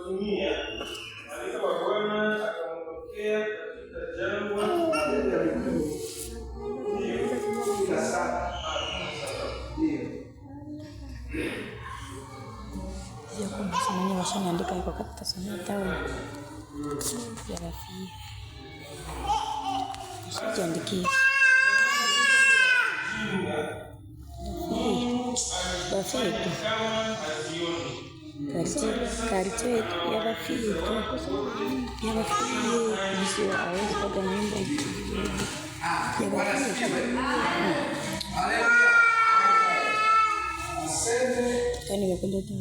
aliwatumia, malaika wa Bwana akamtokea katika jangwa semuanya washaniandika iko katika sana tahu ya rafiki sijaandikia rafiki kartu ya rafiki sio hawezi pata nyumba ya rafiki Kani nimependa tu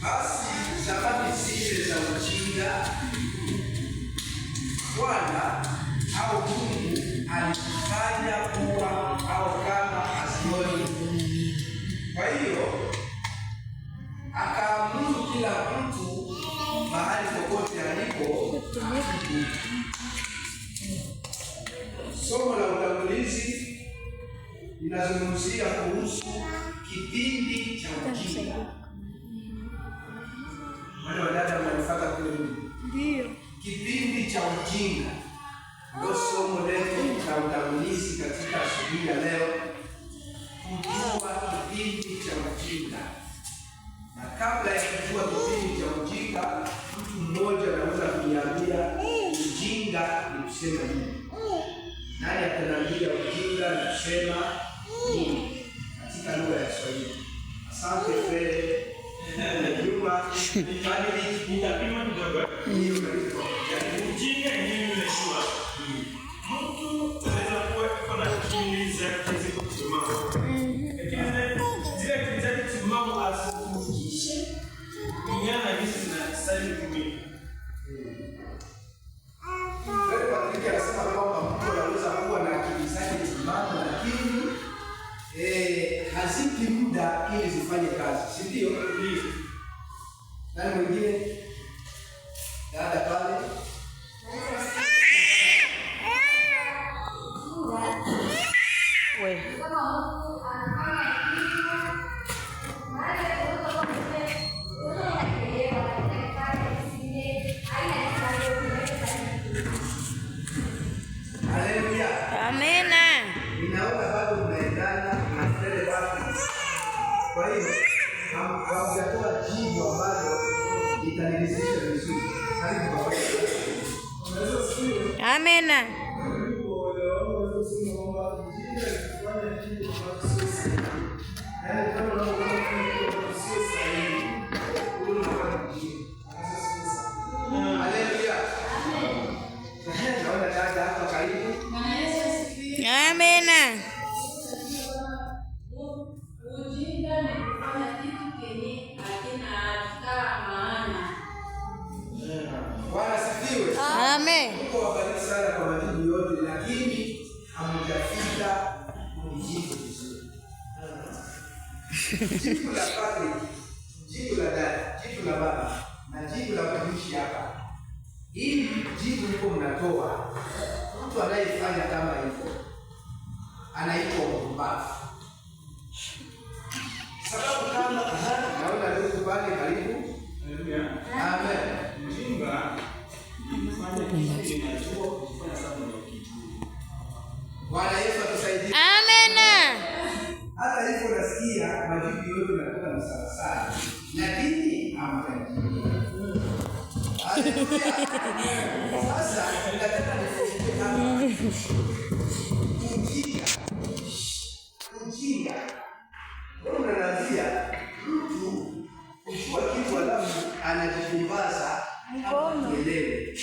basi sababu zile za ujinga Bwana au Mungu alifanya kuwa au kama asioni. Kwa hiyo akaamuru kila mtu mahali popote alipo. Somo la utangulizi linazungumzia kuhusu kipindi cha ujinga. Wale wadada wanafuata kule ndio. Kipindi cha ujinga ndio somo letu la utangulizi katika asubuhi ya leo. Kujua kipindi cha ujinga. Na kabla ya kujua kipindi cha ujinga, mtu mmoja anaweza kuniambia ujinga ni kusema nini? Nani ataniambia ujinga ni kusema nini katika lugha ya Kiswahili? Asante Fred. Juma, family nitapima kidogo. Yaani ujinga yenyewe imeshua. Mtu anaweza kuwa kuna akili zake ziko timamu. Lakini zile akili zake timamu asifundishe kulingana na jinsi zinastahili kutumika. Patrick anasema kwamba mtu anaweza kuwa na akili zake timamu lakini hazipi muda ili zifanye kazi, si ndio? Nani mwingine? Dada pale. Wewe. Haleluya. Amina. Ninaona bado mnaendana na Fred wako. Kwa hiyo hamjatoa jibu ambalo litaniridhisha vizuri. Karibu baba. Amina. Amina. Ujinga ni kufanya kitu kenye hakina maana. Bwana asifiwe. Amen. Mungu awabariki sana kwa majibu yote, lakini hamjafika kujibu vizuri. Jibu la Patrick, jibu la dada, jibu la baba na jibu la mtumishi hapa. Hili jibu liko mnatoa. Mtu anayefanya kama hivyo anaitwa mpumbavu. Sababu kama naona leo pale karibu. Amen. Mjinga Bwana Yesu atusaidie. Amina. Hata hivyo nasikia majibu yote yanatoka na sawasawa. Lakini hamtajibu. Sasa nataka nifungue hapa. Ujinga. Unaniambia mtu kuchukua kitu alafu anajifumbaza hapo kelele.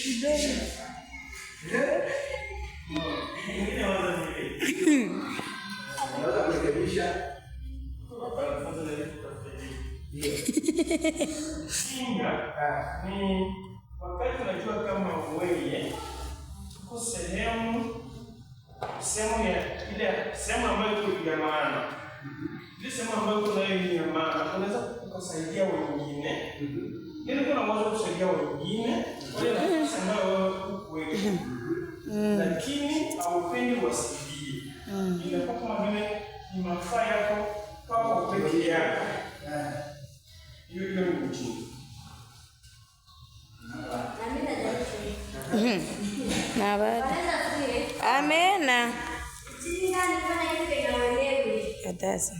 Naweza kurekebisha. Ujinga ni wakati unajua kama wewe uko sehemu ambayo iko ya maana. Ile sehemu ambayo kuna hiyo ya maana, unaweza kusaidia wengine. Yaani kuna mwanzo kusaidia wengine, wale nafasi ambayo uko wewe. Lakini haupendi wasaidie. Inakuwa kama vile ni mafaa yako kwa pekee yako. Hiyo ni ujinga. sasa.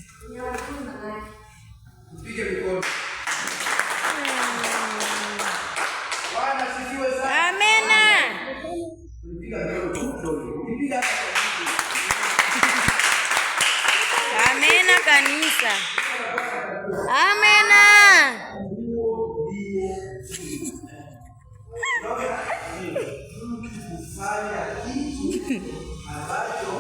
Tupige mikono. Bwana sifiwe sana. Amena. Tupiga mikono. Tupiga. Amena kanisa. Amena. Kufanya kitu ambacho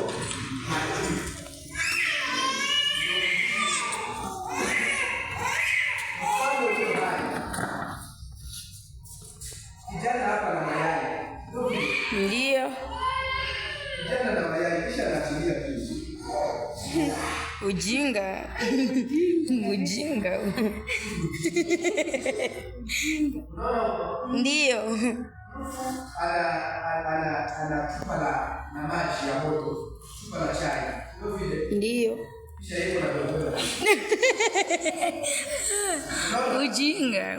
kijana hapa na mayai. Ndio. Kijana na mayai kisha anatumia kitu. Ujinga. Ujinga. Ndio. Ana chupa na maji ya moto, chupa la chai. Ndio vile. Ndio. Kisha yeye anabeba. Ujinga.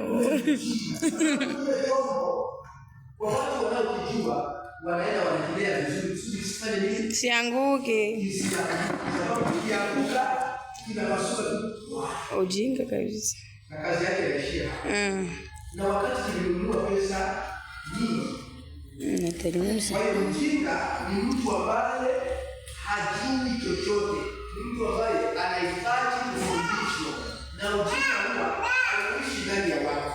Kwa watu wanaojua wanaenda wanaendelea vizuri, usifanye nini? Sianguke. Sababu ukianguka kinapasuka tu. Ujinga kabisa. Na kazi yake inaishia. Na wakati tulinunua pesa nyingi. Kwa hiyo ujinga ni mtu ambaye hajui chochote. Ni mtu ambaye anahitaji kufundishwa. Na ujinga huwa anaishi ndani ya watu.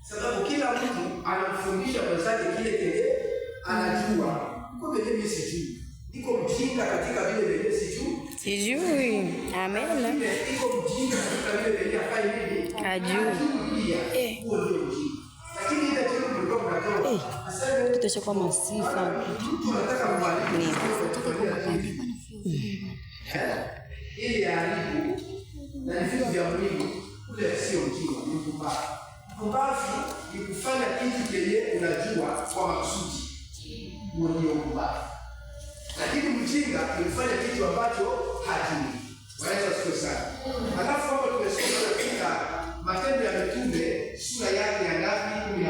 Sababu kila mtu anamfundisha mwenzake kile kile anajua. Kwa vile mimi sijui. Niko mjinga katika vile vile sijui. Sijui. Amena. Niko mjinga katika vile vile afanye nini? Ajui. Huo ndio ujinga. Lakini ile kitu ndio mnatoa. Asante. Tutachukua masifa. Tunataka mwalimu. Ili aribu na vitu vya muhimu ule sio ujinga, ni mpumbavu. Mpumbavu ni kufanya kitu kenye unajua kwa makusudi. Huo ndio mpumbavu. Lakini mjinga ni kufanya kitu ambacho hajui. Wanaweza sio sana. Halafu hapo tumesoma katika Matendo ya Mitume sura yake ya ngapi? 17 na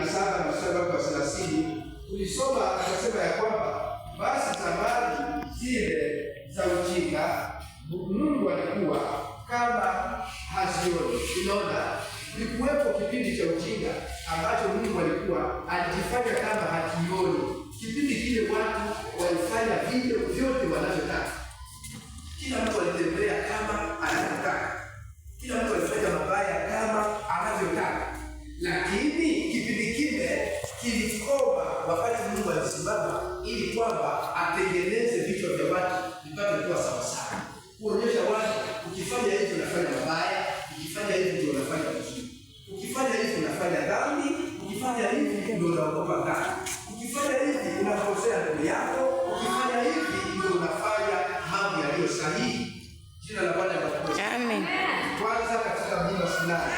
mstari wa 30. Tulisoma akasema ya kwamba basi zamani zile za ujinga Mungu alikuwa kama hazioni. Unaona, kulikuwepo kipindi cha ujinga ambacho Mungu alikuwa alijifanya kama hakioni. Kipindi kile watu walifanya vile vyote wanavyotaka. Kila mtu alitembea kama anavyotaka. Kila mtu alifanya mabaya kama anavyotaka. Lakini kipindi kile kilikoma wakati Mungu alisimama ili kwamba atengeneze vichwa vya watu vipate kuwa sawa sawa. Kuonyesha watu ukifanya hivi unafanya mabaya, ukifanya hivi ndio unafanya vizuri. Ukifanya hivi unafanya dhambi, ukifanya hivi ndio unaogopa dhambi. Ukifanya hivi unakosea ndugu yako, ukifanya hivi ndio unafanya mambo yaliyo sahihi. Jina la Bwana litukuzwe. Amen. Kwanza katika mlima Sinai,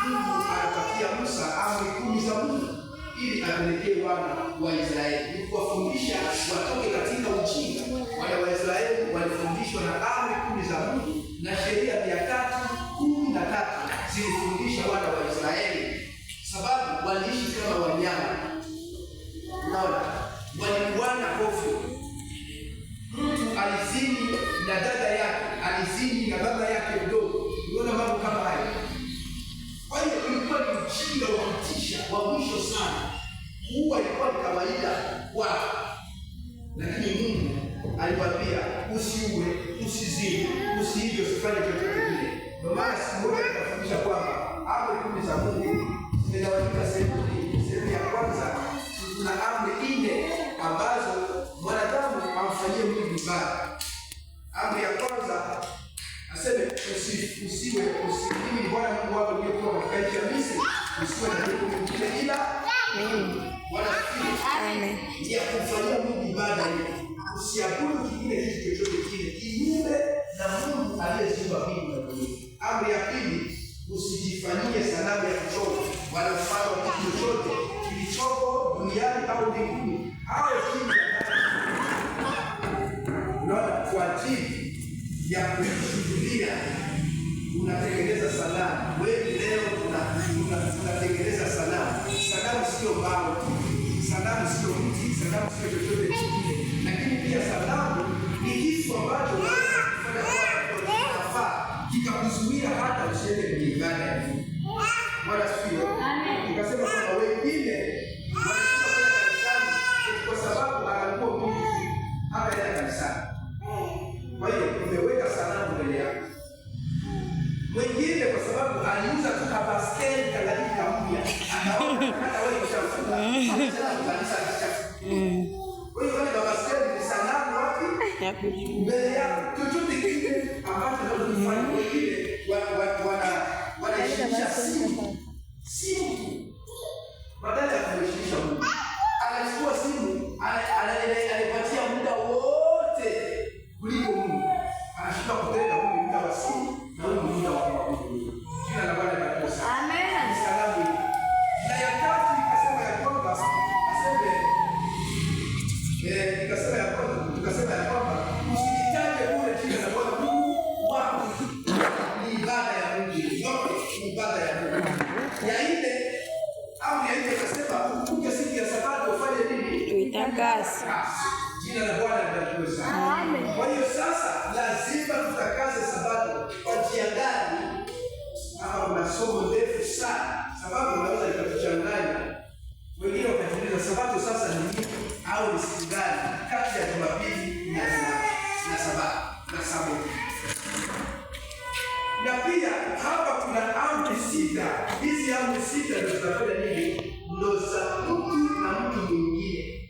Mungu alipatia Musa amri 10 za Mungu ili apelekee wana wa Israeli. Ni kuwafundisha watoke katika ujinga. Wana wa Israeli walifundishwa na amri 10 za Mungu na sheria 313 zilifundisha wana wa Israeli. Sababu waliishi kama wanyama. Unaona? Walikuwana hofu. Mtu alizini na dada yake, alizini na baba yake mdogo. Unaona mambo kama hayo. Kwa hiyo ilikuwa ni ujinga wa kutisha, wa mwisho sana. Huwa ilikuwa ni kawaida kwao. Lakini Mungu aliwaambia usiue, usizini, usiibe, usifanye chochote kile. Ndio maana siku moja tunafundisha kwamba amri 10 za Mungu zinawajibika sehemu hii. Sehemu ya kwanza kuna amri 4 ambazo mwanadamu amfanyie Mungu ibada. Amri ya kwanza aseme usiwe mimi Bwana Mungu wako aliyekuwa katika nchi ya Misri, usiwe na kitu kingine ila mimi. Bwana asifiwe. Amen. Ya kufanyia Mungu ibada hiyo. Usiabudu kingine kitu chochote kile kinyume na Mungu aliyeziumba mbingu na dunia. Amri ya pili, usijifanyie sanamu ya kuchonga wala mfano wa kitu chochote kilichoko duniani au mbinguni au chini ya ardhi. Unaona, kwa ajili ya kushuhudia unatengeneza sanamu. Wewe leo unatengeneza sanamu. Sanamu sio mbao, sanamu sio mti, sanamu sio chochote kingine. Lakini pia sanamu ni kitu ambacho unaweza kufanya kwa yako. Mbele yako chochote kile ambacho unachofanya wengine wanaheshimisha simu. Badala ya kuheshimisha Mungu. Anachukua simu, anapatia muda wote kuliko Mungu. Anashika kupeleka Mungu muda wa simu na Mungu muda wa Mungu. Jina la Bwana libarikiwe sana. Amen. Salamu. Na ya tatu ikasema ya kwamba tukasema ya kwamba usijitaje bure jina la Bwana Mungu wako. Ni ibada ya Mungu. Yote ni ibada ya Mungu. Ya ile au ya ile ikasema ukumbuke siku ya Sabato ufanye nini? Uitakase. Jina la Bwana libarikiwe sana. Amen. Kwa hiyo sasa lazima tutakase Sabato kwa njia gani? Kama kuna somo ndefu sana, sababu unaweza ikatuchanganya. Wengine wakajiuliza Sabato sasa ni nini au ni siku gani kati ya Jumapili na Sabato na Sabato. Na pia hapa kuna amri sita. Hizi amri sita ndio zinafanya nini? Ndio za mtu na mtu mwingine.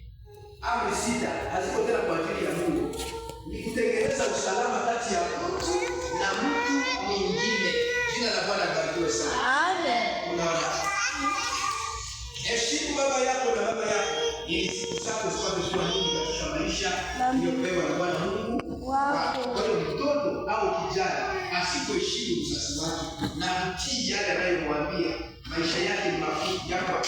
Amri sita haziko tena kwa ajili ya Mungu. Ni kutengeneza usalama kati ya mtu na mtu mwingine. Jina la Bwana libarikiwe sana. Amen. Unaona? Heshimu baba yako na mama yako ili siku zako zipate kuwa nyingi katika maisha uliyopewa na Bwana Mungu wako. Kwa hiyo mtoto au kijana asipoheshimu mzazi wake na kutii yale anayomwambia, maisha yake ni mafupi yako.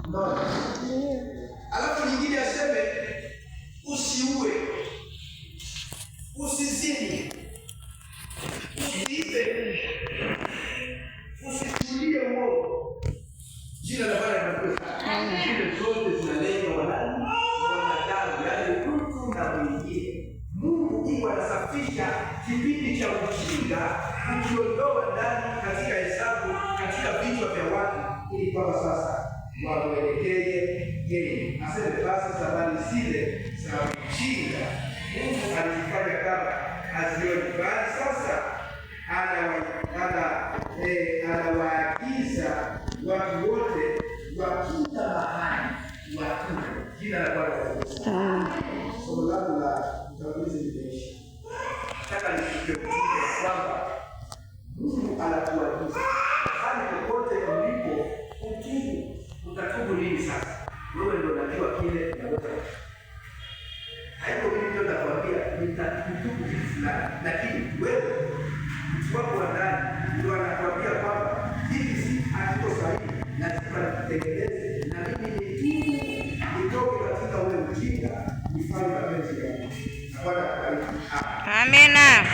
Ndio. Alafu nyingine aseme usiue, usizini, usiibe, usishuhudie uongo. Jina la Bwana libarikiwe sana. Zile zote zinalenga wanadamu, yaani mtu na mwingine. Mungu ndiye anasafisha kipindi cha ujinga, ukiondoa ndani katika hesabu, katika vichwa vya watu, ili kwamba sasa wamwelekee yeye. Aseme basi habari zile za ujinga Mungu alizifanya kama hazioni, bali sasa anawaagiza watu wote wa kila mahali watubu. Jina la Bwana libarikiwe sana. Somo langu la utangulizi limeisha. Nataka nikupe kwamba Mungu anatuagiza hali popote ulipo utubu. Utatubu nini sasa? Wewe ndio unajua kile unaweza. Haiko mimi ndio nakwambia nitatubu kitu fulani, lakini wewe wako wa ndani ndio anakuambia kwamba hivi si hakiko sahihi, lazima nitengeneze na mimi nitoke katika ule ujinga nifanye mapenzi ya Mungu. Na Bwana akubariki. Amina.